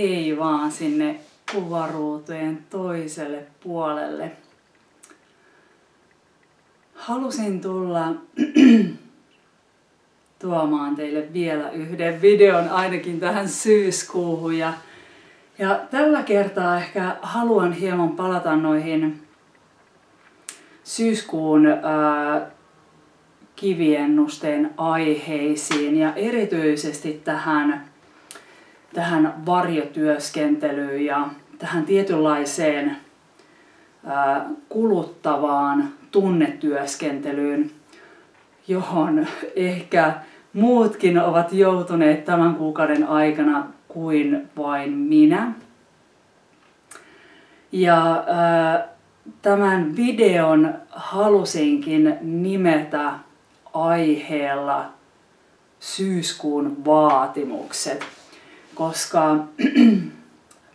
hei vaan sinne kuvaruutujen toiselle puolelle. Halusin tulla tuomaan teille vielä yhden videon ainakin tähän syyskuuhun. Ja tällä kertaa ehkä haluan hieman palata noihin syyskuun kiviennusteen aiheisiin ja erityisesti tähän varjotyöskentelyyn ja tähän tietynlaiseen kuluttavaan tunnetyöskentelyyn, johon ehkä muutkin ovat joutuneet tämän kuukauden aikana kuin vain minä. Ja tämän videon halusinkin nimetä aiheella syyskuun vaatimukset, koska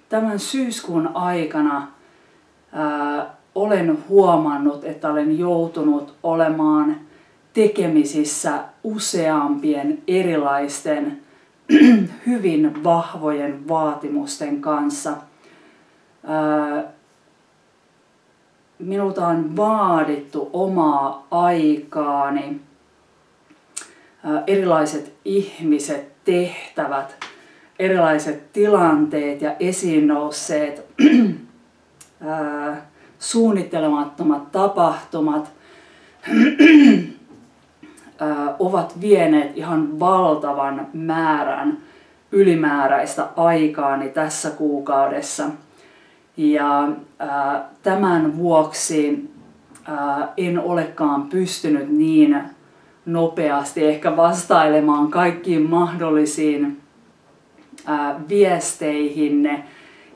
tämän syyskuun aikana olen huomannut, että olen joutunut olemaan tekemisissä useampien erilaisten hyvin vahvojen vaatimusten kanssa. Minulta on vaadittu omaa aikaani, erilaiset ihmiset, tehtävät, erilaiset tilanteet ja esiin nousseet suunnittelemattomat tapahtumat ovat vieneet ihan valtavan määrän ylimääräistä aikaani tässä kuukaudessa. Ja tämän vuoksi en olekaan pystynyt niin nopeasti ehkä vastailemaan kaikkiin mahdollisiin viesteihinne,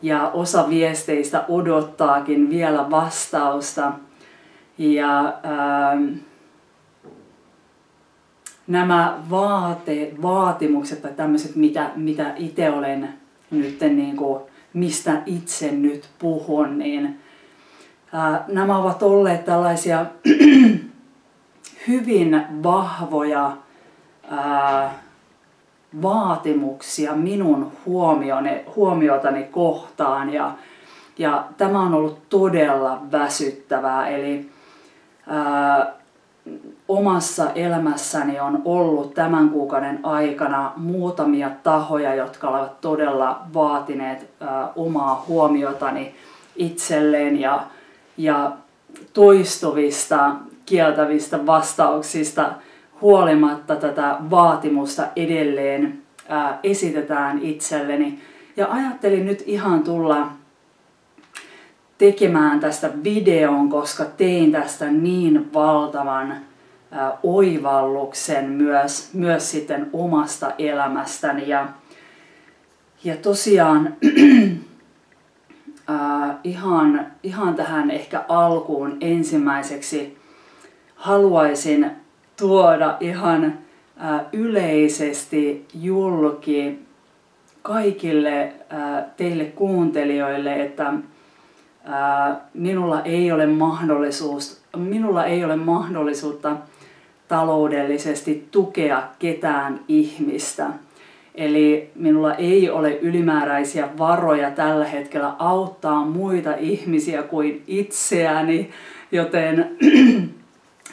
ja osa viesteistä odottaakin vielä vastausta. Ja nämä vaatimukset tai tämmöiset, mitä itse olen nyt, mistä itse nyt puhun, niin nämä ovat olleet tällaisia hyvin vahvoja vaatimuksia minun huomiotani kohtaan, ja tämä on ollut todella väsyttävää. Eli omassa elämässäni on ollut tämän kuukauden aikana muutamia tahoja, jotka ovat todella vaatineet omaa huomiotani itselleen, ja toistuvista kieltävistä vastauksista huolimatta tätä vaatimusta edelleen esitetään itselleni. Ja ajattelin nyt ihan tulla tekemään tästä videon, koska tein tästä niin valtavan oivalluksen myös sitten omasta elämästäni. Ja tosiaan ihan tähän ehkä alkuun ensimmäiseksi haluaisin tuoda ihan yleisesti julki kaikille teille kuuntelijoille, että minulla ei ole mahdollisuutta taloudellisesti tukea ketään ihmistä. Eli minulla ei ole ylimääräisiä varoja tällä hetkellä auttaa muita ihmisiä kuin itseäni, joten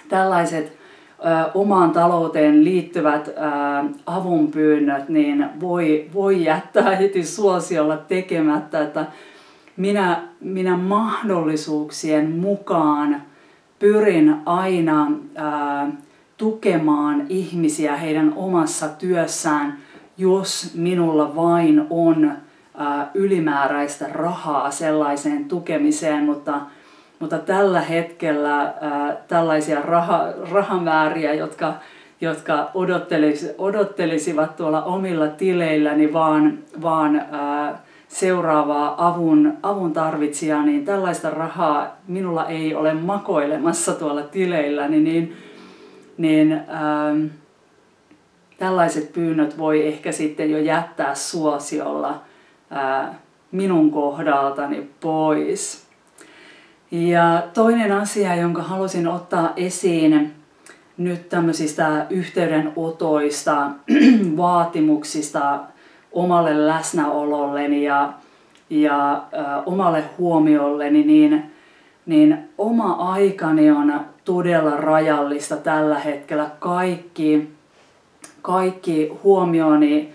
tällaiset omaan talouteen liittyvät avunpyynnöt niin voi jättää heti suosiolla tekemättä, että minä mahdollisuuksien mukaan pyrin aina tukemaan ihmisiä heidän omassa työssään, jos minulla vain on ylimääräistä rahaa sellaiseen tukemiseen, mutta tällä hetkellä tällaisia rahamääriä, jotka odottelisivat tuolla omilla tileilläni vaan seuraavaa avun tarvitsijaa, niin tällaista rahaa minulla ei ole makoilemassa tuolla tileilläni, niin tällaiset pyynnöt voi ehkä sitten jo jättää suosiolla minun kohdaltani pois. Ja toinen asia, jonka halusin ottaa esiin nyt tämmöisistä yhteydenotoista, vaatimuksista omalle läsnäololleni ja omalle huomiolleni, niin oma aikani on todella rajallista tällä hetkellä. Kaikki huomioni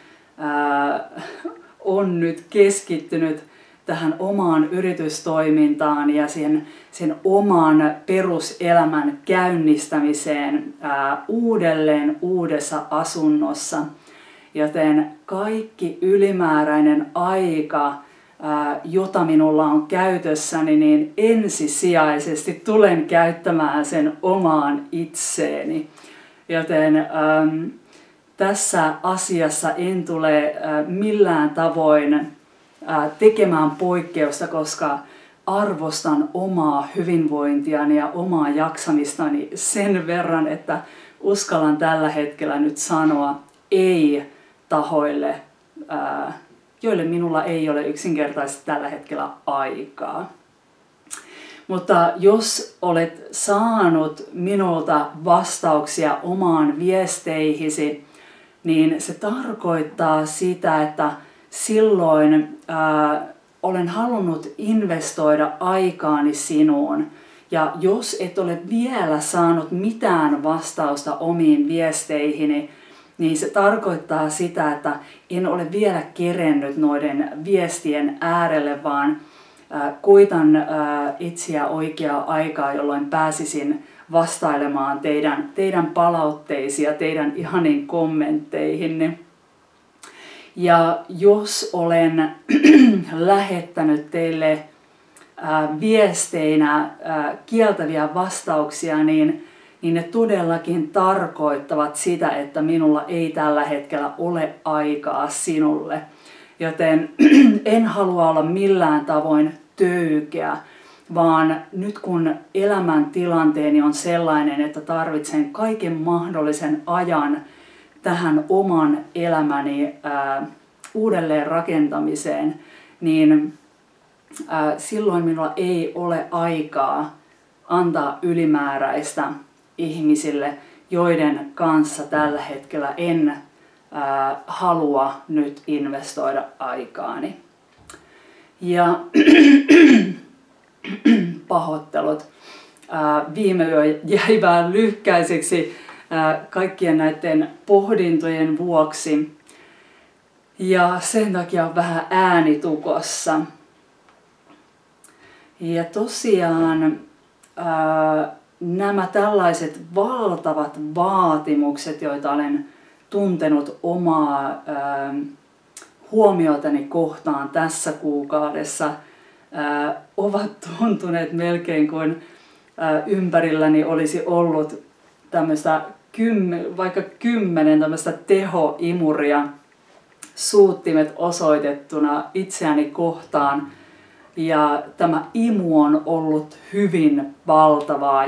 on nyt keskittynyt tähän omaan yritystoimintaan ja sen oman peruselämän käynnistämiseen uudelleen uudessa asunnossa. Joten kaikki ylimääräinen aika, jota minulla on käytössäni, niin ensisijaisesti tulen käyttämään sen omaan itseeni. Joten tässä asiassa en tule millään tavoin tekemään poikkeusta, koska arvostan omaa hyvinvointiani ja omaa jaksamistani sen verran, että uskallan tällä hetkellä nyt sanoa ei tahoille, joille minulla ei ole yksinkertaisesti tällä hetkellä aikaa. Mutta jos olet saanut minulta vastauksia omaan viesteihisi, niin se tarkoittaa sitä, että silloin olen halunnut investoida aikaani sinuun. Ja jos et ole vielä saanut mitään vastausta omiin viesteihini, niin se tarkoittaa sitä, että en ole vielä kerennyt noiden viestien äärelle, vaan koitan etsiä oikeaa aikaa, jolloin pääsisin vastailemaan teidän palautteisiin ja teidän ihaniin kommentteihinne. Ja jos olen lähettänyt teille viesteinä kieltäviä vastauksia, niin ne todellakin tarkoittavat sitä, että minulla ei tällä hetkellä ole aikaa sinulle. Joten en halua olla millään tavoin töykeä, vaan nyt kun elämäntilanteeni on sellainen, että tarvitsen kaiken mahdollisen ajan tähän oman elämäni uudelleen rakentamiseen, niin silloin minulla ei ole aikaa antaa ylimääräistä ihmisille, joiden kanssa tällä hetkellä en halua nyt investoida aikaani. Ja pahoittelut. Viime yö jäi vähän lyhkäiseksi kaikkien näiden pohdintojen vuoksi. Ja sen takia on vähän äänitukossa. Ja tosiaan nämä tällaiset valtavat vaatimukset, joita olen tuntenut omaa huomiotani kohtaan tässä kuukaudessa, ovat tuntuneet melkein kuin ympärilläni olisi ollut tämmöistä vaikka 10 tämmöistä tehoimuria suuttimet osoitettuna itseäni kohtaan. Ja tämä imu on ollut hyvin valtavaa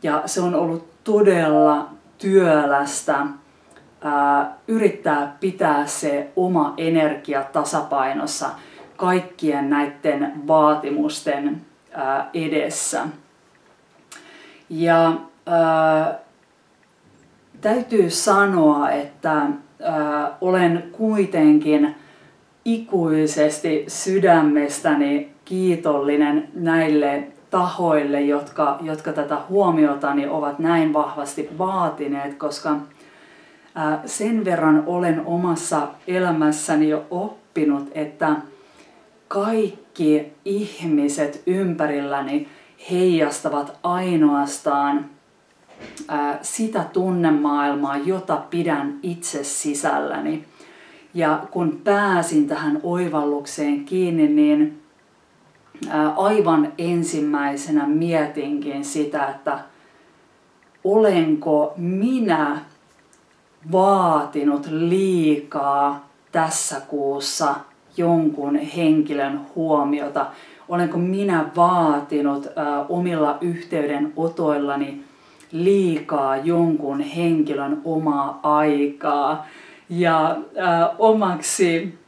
ja se on ollut todella työlästä yrittää pitää se oma energia tasapainossa kaikkien näiden vaatimusten edessä. Ja täytyy sanoa, että olen kuitenkin ikuisesti sydämestäni kiitollinen näille tahoille, jotka tätä huomiotani ovat näin vahvasti vaatineet, koska sen verran olen omassa elämässäni jo oppinut, että kaikki ihmiset ympärilläni heijastavat ainoastaan sitä tunnemaailmaa, jota pidän itse sisälläni. Ja kun pääsin tähän oivallukseen kiinni, niin aivan ensimmäisenä mietinkin sitä, että olenko minä vaatinut liikaa tässä kuussa jonkun henkilön huomiota? Olenko minä vaatinut omilla yhteydenotoillani liikaa jonkun henkilön omaa aikaa? Ja omaksi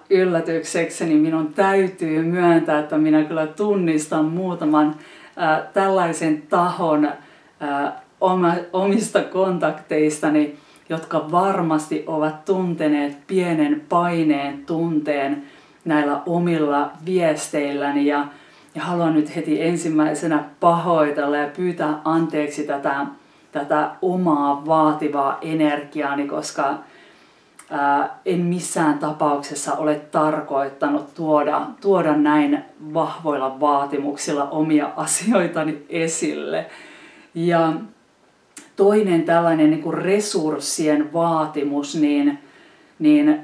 yllätyksekseni minun täytyy myöntää, että minä kyllä tunnistan muutaman tällaisen tahon omista kontakteistani, jotka varmasti ovat tunteneet pienen paineen tunteen näillä omilla viesteilläni. Ja haluan nyt heti ensimmäisenä pahoitella ja pyytää anteeksi tätä omaa vaativaa energiaani, koska en missään tapauksessa ole tarkoittanut tuoda näin vahvoilla vaatimuksilla omia asioitani esille. Ja toinen tällainen niin kuin resurssien vaatimus, niin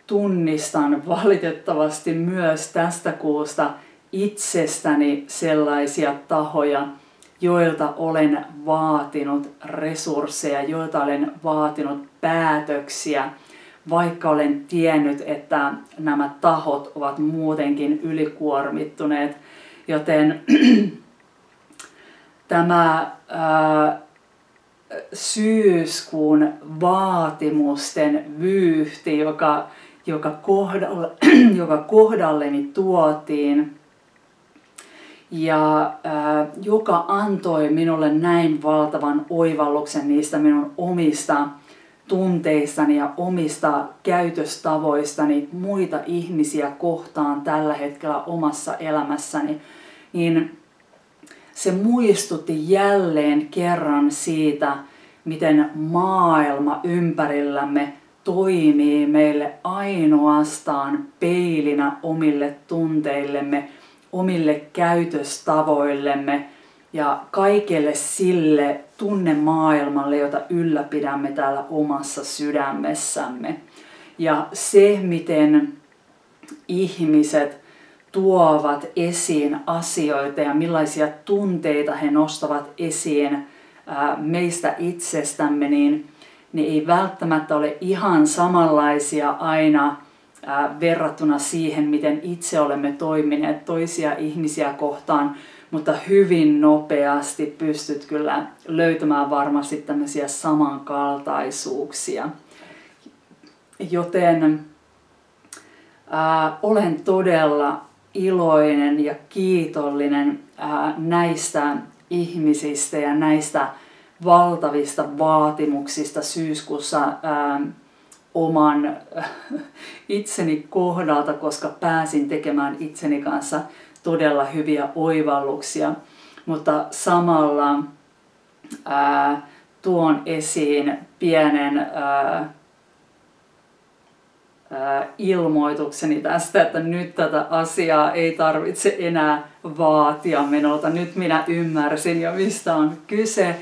tunnistan valitettavasti myös tästä kuusta itsestäni sellaisia tahoja, joilta olen vaatinut resursseja, joilta olen vaatinut päätöksiä, vaikka olen tiennyt, että nämä tahot ovat muutenkin ylikuormittuneet. Joten tämä syyskuun vaatimusten vyyhti, joka kohdalleni tuotiin, ja joka antoi minulle näin valtavan oivalluksen niistä minun omista tunteistani ja omista käytöstavoistani muita ihmisiä kohtaan tällä hetkellä omassa elämässäni, niin se muistutti jälleen kerran siitä, miten maailma ympärillämme toimii meille ainoastaan peilinä omille tunteillemme, omille käytöstavoillemme ja kaikelle sille tunnemaailmalle, jota ylläpidämme täällä omassa sydämessämme. Ja se, miten ihmiset tuovat esiin asioita ja millaisia tunteita he nostavat esiin meistä itsestämme, niin ei välttämättä ole ihan samanlaisia aina verrattuna siihen, miten itse olemme toimineet toisia ihmisiä kohtaan, mutta hyvin nopeasti pystyt kyllä löytämään varmasti tämmöisiä samankaltaisuuksia. Joten olen todella iloinen ja kiitollinen näistä ihmisistä ja näistä valtavista vaatimuksista syyskuussa oman itseni kohdalta, koska pääsin tekemään itseni kanssa todella hyviä oivalluksia, mutta samalla tuon esiin pienen ilmoitukseni tästä, että nyt tätä asiaa ei tarvitse enää vaatia minulta. Nyt minä ymmärsin jo, mistä on kyse,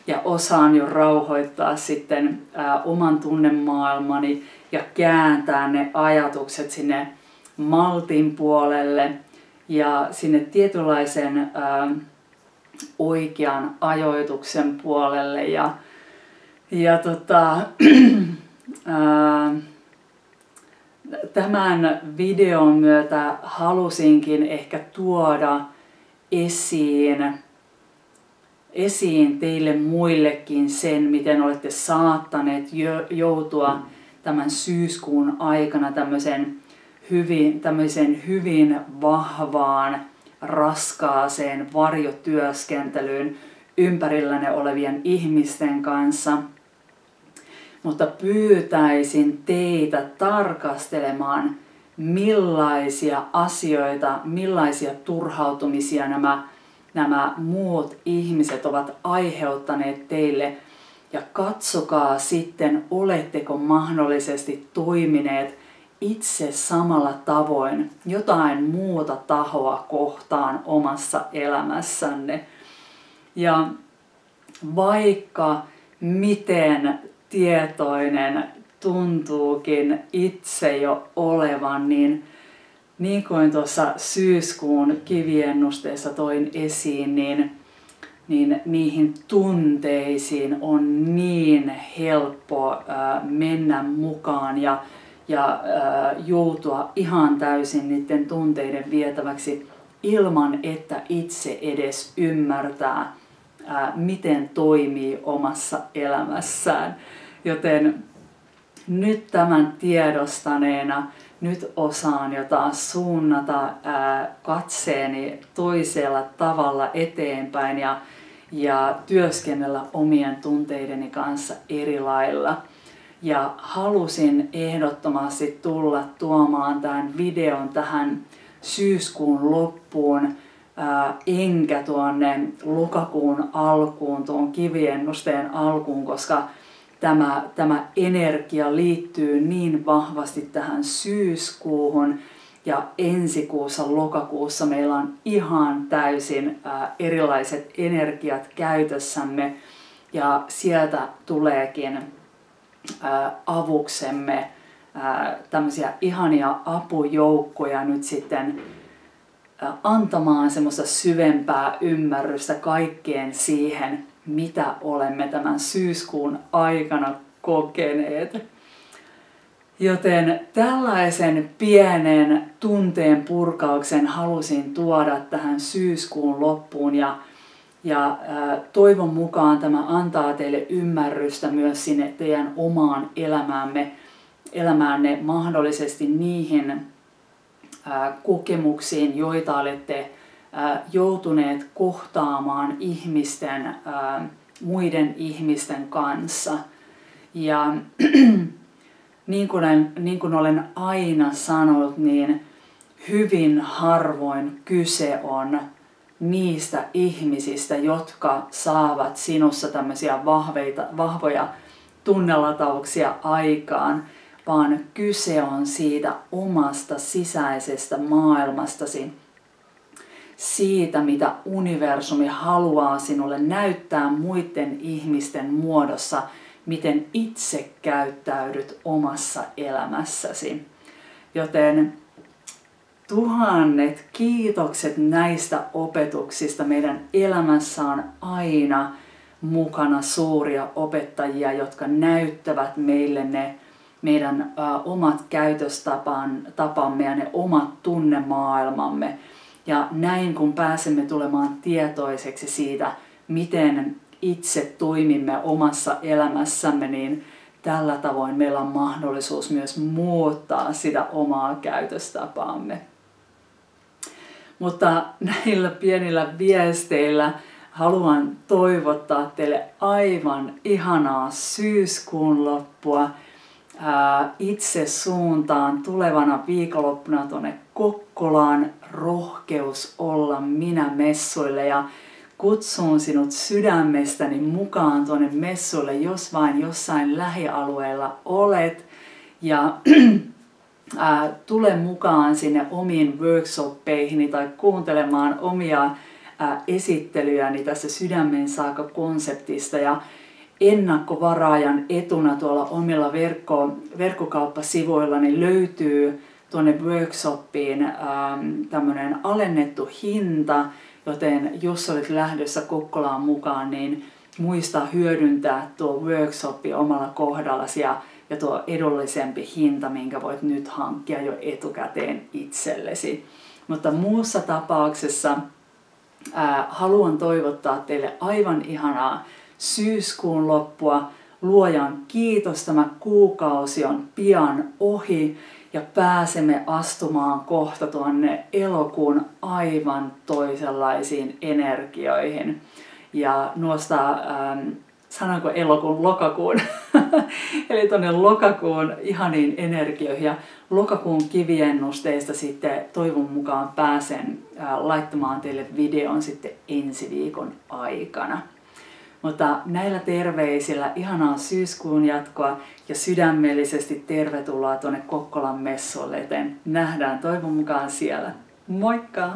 ja osaan jo rauhoittaa sitten oman tunnemaailmani ja kääntää ne ajatukset sinne maltin puolelle ja sinne tietynlaisen oikean ajoituksen puolelle. Tämän videon myötä halusinkin ehkä tuoda esiin teille muillekin sen, miten olette saattaneet joutua tämän syyskuun aikana tämmöiseen hyvin vahvaan, raskaaseen varjotyöskentelyyn ympärillänne olevien ihmisten kanssa. Mutta pyytäisin teitä tarkastelemaan, millaisia asioita, millaisia turhautumisia nämä muut ihmiset ovat aiheuttaneet teille. Ja katsokaa sitten, oletteko mahdollisesti toimineet itse samalla tavoin jotain muuta tahoa kohtaan omassa elämässänne. Ja vaikka miten tietoinen tuntuukin itse jo olevan, niin kuin tuossa syyskuun kiviennusteessa toin esiin, niin niihin tunteisiin on niin helppo mennä mukaan ja joutua ihan täysin niiden tunteiden vietäväksi ilman, että itse edes ymmärtää, miten toimii omassa elämässään. Joten nyt tämän tiedostaneena nyt osaan jo taas suunnata katseeni toisella tavalla eteenpäin ja työskennellä omien tunteideni kanssa eri lailla. Ja halusin ehdottomasti tulla tuomaan tämän videon tähän syyskuun loppuun, enkä tuonne lokakuun alkuun, tuon kiviennusteen alkuun, koska tämä energia liittyy niin vahvasti tähän syyskuuhun, ja ensi kuussa, lokakuussa meillä on ihan täysin erilaiset energiat käytössämme, ja sieltä tuleekin avuksemme tämmöisiä ihania apujoukkoja nyt sitten antamaan semmoista syvempää ymmärrystä kaikkeen siihen, mitä olemme tämän syyskuun aikana kokeneet. Joten tällaisen pienen tunteen purkauksen halusin tuoda tähän syyskuun loppuun, ja toivon mukaan tämä antaa teille ymmärrystä myös sinne teidän omaan elämäänne mahdollisesti niihin kokemuksiin, joita olette joutuneet kohtaamaan muiden ihmisten kanssa. Ja niin kuin olen aina sanonut, niin hyvin harvoin kyse on niistä ihmisistä, jotka saavat sinussa tämmöisiä vahvoja tunnelatauksia aikaan, vaan kyse on siitä omasta sisäisestä maailmastasi, siitä mitä universumi haluaa sinulle näyttää muiden ihmisten muodossa, miten itse käyttäydyt omassa elämässäsi. Joten tuhannet kiitokset näistä opetuksista. Meidän elämässä on aina mukana suuria opettajia, jotka näyttävät meille ne meidän omat käytöstapamme ja ne omat tunnemaailmamme. Ja näin kun pääsemme tulemaan tietoiseksi siitä, miten itse toimimme omassa elämässämme, niin tällä tavoin meillä on mahdollisuus myös muuttaa sitä omaa käytöstapaamme. Mutta näillä pienillä viesteillä haluan toivottaa teille aivan ihanaa syyskuun loppua. Itse suuntaan tulevana viikonloppuna tuonne Kokkolaan Rohkeus olla minä -messuille, ja kutsun sinut sydämestäni mukaan tuonne messuille, jos vain jossain lähialueella olet, ja tule mukaan sinne omiin workshoppeihin tai kuuntelemaan omia esittelyjäni tässä Sydämen saaka-konseptista, ja ennakkovaraajan etuna tuolla omilla verkkokauppasivuillani löytyy tuonne workshoppiin tämmöinen alennettu hinta, joten jos olet lähdössä Kokkolaan mukaan, niin muista hyödyntää tuo workshoppi omalla kohdallasi ja tuo edullisempi hinta, minkä voit nyt hankkia jo etukäteen itsellesi. Mutta muussa tapauksessa haluan toivottaa teille aivan ihanaa syyskuun loppua. Luojan kiitos, tämä kuukausi on pian ohi ja pääsemme astumaan kohta tuonne elokuun aivan toisenlaisiin energioihin. Ja noista, sanonko lokakuun, eli tuonne lokakuun ihaniin energioihin. Ja lokakuun kiviennusteista sitten toivon mukaan pääsen laittamaan teille videon sitten ensi viikon aikana. Mutta näillä terveisillä ihanaa syyskuun jatkoa ja sydämellisesti tervetuloa tuonne Kokkolan messuille, joten nähdään toivon mukaan siellä. Moikka!